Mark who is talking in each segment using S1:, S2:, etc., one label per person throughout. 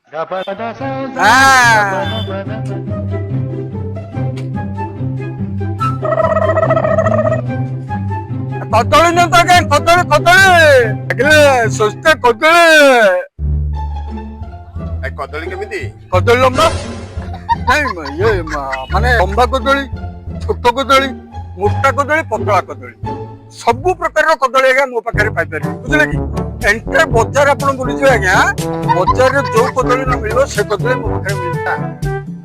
S1: କଦଳୀ ନିଅନ୍ତୁ ଆଜ୍ଞା, କଦଳୀ କଦଳୀ ଆଜ୍ଞା, ଶସ୍ତା କଦଳୀ।
S2: କଦଳୀ କେମିତି?
S1: କଦଳୀ ଲମ୍ବା ନାଇଁ ଇଏ ମାନେ ଲମ୍ବା କଦଳୀ, ଛୋଟ କଦଳୀ, ମୋଟା କଦଳୀ, ପତଳା କଦଳୀ, ସବୁ ପ୍ରକାରର କଦଳୀ ଆଜ୍ଞା ମୋ ପାଖରେ ପାଇପାରିବେ, ବୁଝିଲେ କି? ଏଣ୍ଟାର ବଜାର ଆପଣ ବୁଲିଯିବେ ଆଜ୍ଞା, ବଜାରରେ ଯୋଉ କଦଳୀ ନ ମିଳିବ ସେ କଦଳୀ ମୋ ପାଖରେ ମିଳିବ।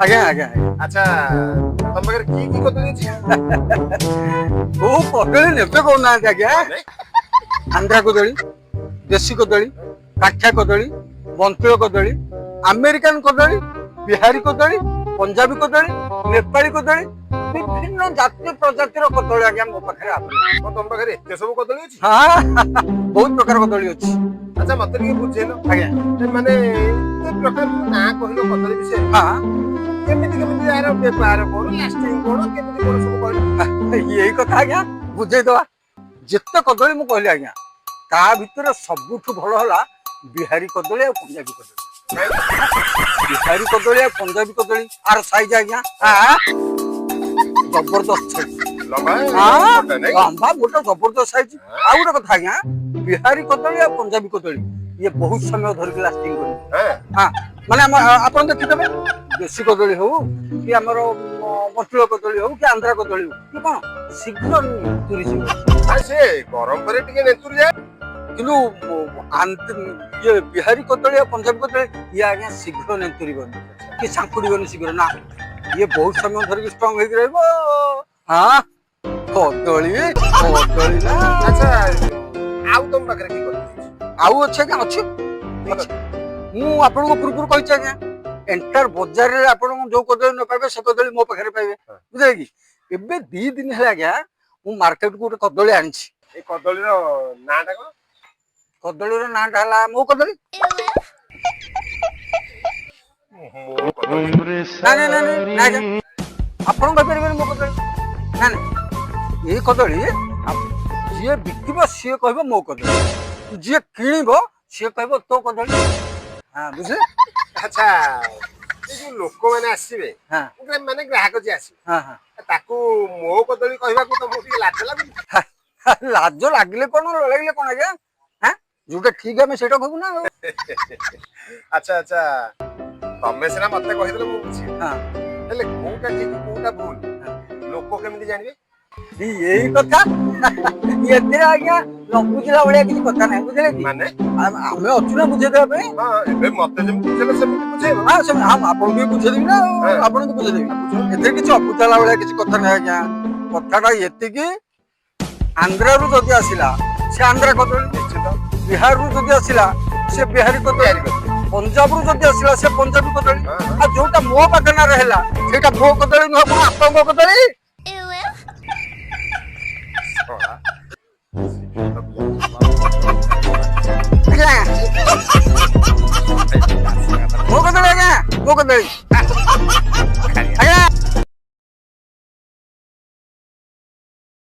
S1: ଆଜ୍ଞା ଆଜ୍ଞା।
S2: ଆଚ୍ଛା ତମ ପାଖରେ କି କଦଳୀ ଅଛି?
S1: କୋଉ କଦଳୀ ନେବେ କହୁନାହାନ୍ତି ଆଜ୍ଞା? ଆନ୍ଧ୍ରା କଦଳୀ, ଦେଶୀ କଦଳୀ, କାଠିଆ କଦଳୀ, ବନ୍ତୁଳ କଦଳୀ, ଆମେରିକାନ କଦଳୀ, ବିହାରୀ କଦଳୀ, ପଞ୍ଜାବୀ କଦଳୀ, ନେପାଳୀ କଦଳୀ, ବିଭିନ୍ନ ଜାତୀୟ ପ୍ରଜାତିର କଦଳୀ ଆଜ୍ଞା ମୋ ପାଖରେ ଆଭେଲେବଲ।
S2: ତମ ପାଖରେ ଏତେ ସବୁ କଦଳୀ ଅଛି?
S1: ହଁ ବହୁତ ପ୍ରକାର କଦଳୀ ଅଛି।
S2: ଆଚ୍ଛା ମତେ ଟିକେ ବୁଝେଇଲ
S1: ଆଜ୍ଞା
S2: ମାନେ ଏତେ ପ୍ରକାର ନାଁ କହିଲ କଦଳୀ ବିଷୟରେ,
S1: ହଁ
S2: କେମିତି କେମିତି ଏହାର ବ୍ୟବହାର କଣ, ଲାଷ୍ଟିଂ କଣ, କେମିତି କଣ ସବୁ କହିଲ?
S1: ଏଇ କଥା ଆଜ୍ଞା ବୁଝେଇଦବା। ଯେତେ କଦଳୀ ମୁଁ କହିଲି ଆଜ୍ଞା, ତା ଭିତରେ ସବୁଠୁ ଭଲ ହେଲା ବିହାରୀ କଦଳୀ ଆଉ ପଞ୍ଜାବୀ କଦଳୀ। ବିହାରୀ କଦଳୀ ଆଉ ପଞ୍ଜାବୀ କଦଳୀ ଆର ସାଇଜ ଆଜ୍ଞା ଜବରଦସ୍ତ
S2: ଲମ୍ବା
S1: ଲମ୍ବା ମୋଟା ଜବରଦସ୍ତ ସାଇଜ। ଆଉ ଗୋଟେ କଥା ଆଜ୍ଞା, ବିହାରୀ କଦଳୀ ଆଉ ପଞ୍ଜାବୀ କଦଳୀ ଇଏ ବହୁତ ସମୟ ଧରିକି ଲାଷ୍ଟିଂ କରିବ। ହଁ ମାନେ ଆପଣ ଦେଖିଦେବେ ଦେଶୀ କଦଳୀ ହଉ କି ଆମର ବଟୁଳ କଦଳୀ ହଉ କି ଆନ୍ଧ୍ରା କଦଳୀ ହଉ, କି କଣ ଶୀଘ୍ର ତୁରିଯିବ।
S2: ସେ ଗରମ ପରେ ଟିକେ ନେତୁରି ଯାଏ,
S1: କିନ୍ତୁ ଇଏ ବିହାରୀ କଦଳୀ ଆଉ ପଞ୍ଜାବୀ କଦଳୀ ଇଏ ଆଜ୍ଞା ଶୀଘ୍ର ନେନ୍ତୁରିବନି କି ସାଙ୍କୁଡିବନି ଶୀଘ୍ର, ନା ଇଏ ବହୁତ ସମୟ ଧରିକି ଷ୍ଟ୍ରଙ୍ଗ ହେଇକି ରହିବ। ହଁ କଦଳୀ କଦଳୀ ନା।
S2: ଆଚ୍ଛା ଆଉ ତମ ପାଖରେ କି କଦଳୀ ଅଛି?
S1: ଆଉ ଅଛି ଆଜ୍ଞା, ଅଛି। ମୁଁ ଆପଣଙ୍କ ପୂର୍ବରୁ କହିଛି ଆଜ୍ଞା, ଏଣ୍ଟାର ବଜାରରେ ଆପଣ ଯୋଉ କଦଳୀ ନ ପାଇବେ ସେ କଦଳୀ ମୋ ପାଖରେ ପାଇବେ, ବୁଝିଲେ କି? ଏବେ 2 ଦିନ ହେଲା ଆଜ୍ଞା ମୁଁ ମାର୍କେଟକୁ ଗୋଟେ କଦଳୀ ଆଣିଛି।
S2: ଏଇ କଦଳୀର ନାଁ ଟା କଣ?
S1: କଦଳୀର ନାଁଟା ହେଲା ମୋ କଦଳୀ। ନାଇଁ ଆପଣ କହିପାରିବେନି ମୋ କଦଳୀ। ନାଇଁ ଏଇ କଦଳୀ ଯିଏ ବିକିବ ସିଏ କହିବ ମୋ କଦଳୀ, ଯିଏ କିଣିବ ସିଏ କହିବ ତୋ କଦଳୀ। ହଁ ବୁଝିଲେ?
S2: ଆଚ୍ଛା ଏ ଯୋଉ ଲୋକମାନେ ଆସିବେ, ମାନେ ଗ୍ରାହକ ଯିଏ ଆସିବେ, ତାକୁ ମୋ କଦଳୀ କହିବାକୁ ତମକୁ ଟିକେ ଲାଜ ଲାଗୁନି?
S1: ଲାଜ ଲାଗିଲେ କଣ ଲାଗିଲେ କଣ ଆଜ୍ଞା, ଯୋଉଟା ଠିକ ଆମେ ସେଇଟା କହିବୁ ନା।
S2: ଆଚ୍ଛା ଆଚ୍ଛା ତମେ ସିନା ମତେ କହିଦେଲେ ମୁଁ ବୁଝିବି, ହେଲେ କୋଉଟା ଠିକ କୋଉଟା ଭୁଲ ଲୋକ କେମିତି ଜାଣିବେ?
S1: ଏଇ କଥା ଏଥିରେ ଆଜ୍ଞା ନ ବୁଝିଲା ଭଳିଆ କିଛି କଥା ନାହିଁ, ବୁଝିଲେ କି?
S2: ମାନେ
S1: ଆମେ ଅଛୁ ନା ବୁଝେଇଦେବା ପାଇଁ।
S2: ଏବେ ମତେ ଯେମିତି ବୁଝେଇଲ ସେମିତି ବୁଝେଇବ।
S1: ଆପଣଙ୍କୁ ବି ବୁଝେଇଦେବି ନା, ଆପଣଙ୍କୁ ବୁଝେଇଦେବି। ଏଥିରେ କିଛି ଅବୁଝାଲା ଭଳିଆ କିଛି କଥା ନାହିଁ ଆଜ୍ଞା। କଥାଟା ଏତିକି, ଆନ୍ଧ୍ରାରୁ ଯଦି ଆସିଲା ସେ ଆନ୍ଧ୍ରା କଦଳୀ, ବିହାରରୁ ଯଦି ଆସିଲା ସେ ବିହାରୀ କଦଳୀ, ପଞ୍ଜାବରୁ ଯଦି ଆସିଲା ସେ ପଞ୍ଜାବୀ କଦଳୀ, ଆଉ ଯୋଉଟା ମୋ ପାଖରେ ହେଲା ସେଇଟା ମୋ କଦଳୀ ନୁହଁ, କଣ ଆପଣଙ୍କ କଦଳୀ। ମୋ କଦଳୀ ଆଜ୍ଞା, ମୋ କଦଳୀ।